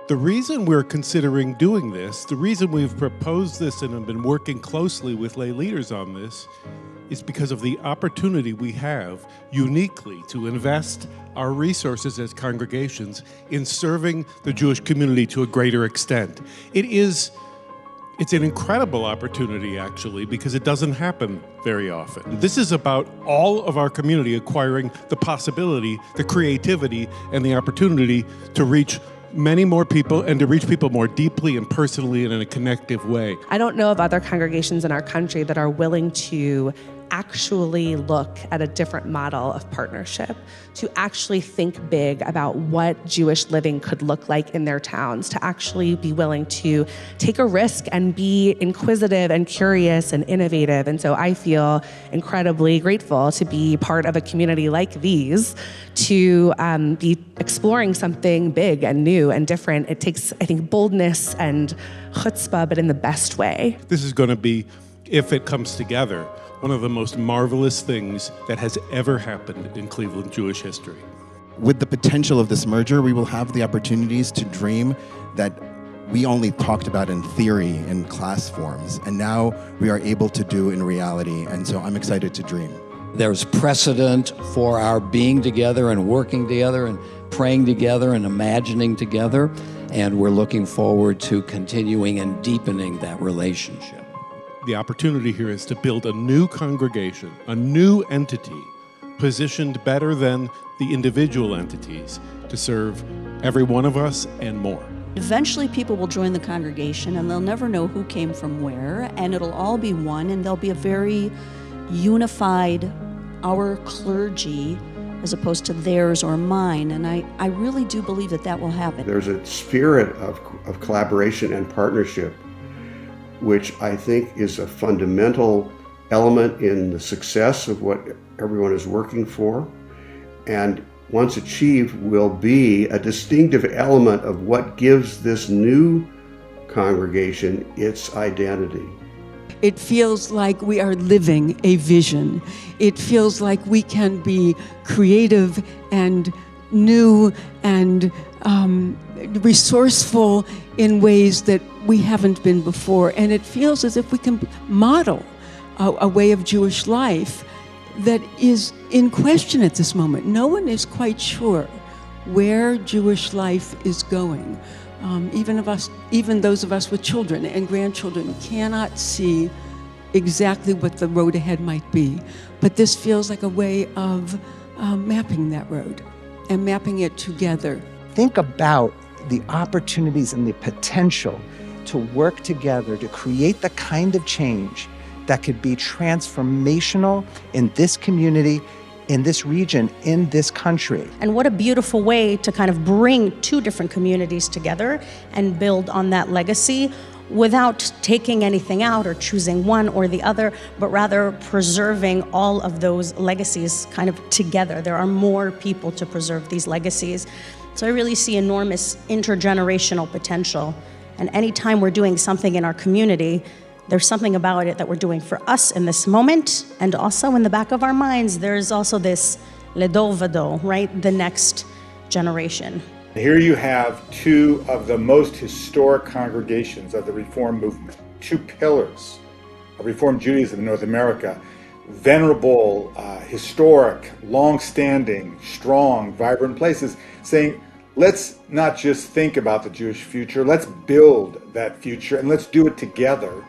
The reason we're considering doing this, the reason we've proposed this and have been working closely with lay leaders on this, is because of the opportunity we have uniquely to invest our resources as congregations in serving the Jewish community to a greater extent. It's an incredible opportunity, actually, because it doesn't happen very often. This is about all of our community acquiring the possibility, the creativity, and the opportunity to reach many more people and to reach people more deeply and personally and in a connective way. I don't know of other congregations in our country that are willing to actually look at a different model of partnership, to actually think big about what Jewish living could look like in their towns, to actually be willing to take a risk and be inquisitive and curious and innovative. And so I feel incredibly grateful to be part of a community like these, to be exploring something big and new and different. It takes, I think, boldness and chutzpah, but in the best way. This is going to be, if it comes together, one of the most marvelous things that has ever happened in Cleveland Jewish history. With the potential of this merger, we will have the opportunities to dream that we only talked about in theory in class forms, and now we are able to do in reality, and so I'm excited to dream. There's precedent for our being together and working together and praying together and imagining together, and we're looking forward to continuing and deepening that relationship. The opportunity here is to build a new congregation, a new entity, positioned better than the individual entities to serve every one of us and more. Eventually people will join the congregation and they'll never know who came from where, and it'll all be one, and there'll be a very unified, our clergy, as opposed to theirs or mine, and I really do believe that that will happen. There's a spirit of collaboration and partnership, which I think is a fundamental element in the success of what everyone is working for, and once achieved will be a distinctive element of what gives this new congregation its identity. It feels like we are living a vision. It feels like we can be creative and new and resourceful in ways that we haven't been before. And it feels as if we can model a way of Jewish life that is in question at this moment. No one is quite sure where Jewish life is going. Even those of us with children and grandchildren cannot see exactly what the road ahead might be. But this feels like a way of mapping that road and mapping it together. Think about the opportunities and the potential to work together to create the kind of change that could be transformational in this community, in this region, in this country. And what a beautiful way to kind of bring two different communities together and build on that legacy without taking anything out or choosing one or the other, but rather preserving all of those legacies kind of together. There are more people to preserve these legacies. So I really see enormous intergenerational potential. And anytime we're doing something in our community, there's something about it that we're doing for us in this moment, and also in the back of our minds, there's also this ledor vador, right? The next generation. Here you have two of the most historic congregations of the Reform movement, two pillars of Reform Judaism in North America, venerable, historic, long-standing, strong, vibrant places, saying, let's not just think about the Jewish future, let's build that future, and let's do it together.